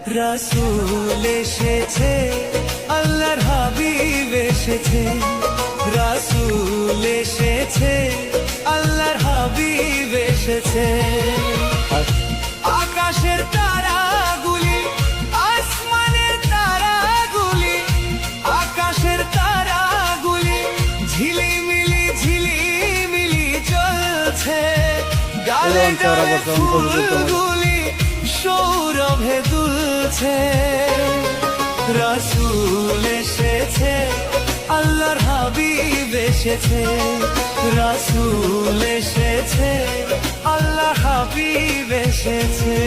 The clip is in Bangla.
রাসূল এসেছে, আল্লাহর হাবিব এসেছে, রাসূল এসেছে, আল্লাহর হাবিব এসেছে। আকাশের তারাগুলি, আসমানের তারাগুলি, আকাশের তারাগুলি ঝিলিমিলি ঝিলিমিলি জ্বলছে। গালে গালে ফুলগুলি সৌরভে দুলছে। রাসূল এসেছে, আল্লাহর হাবিব এসেছে, রাসূল এসেছে, আল্লাহর হাবিব এসেছে।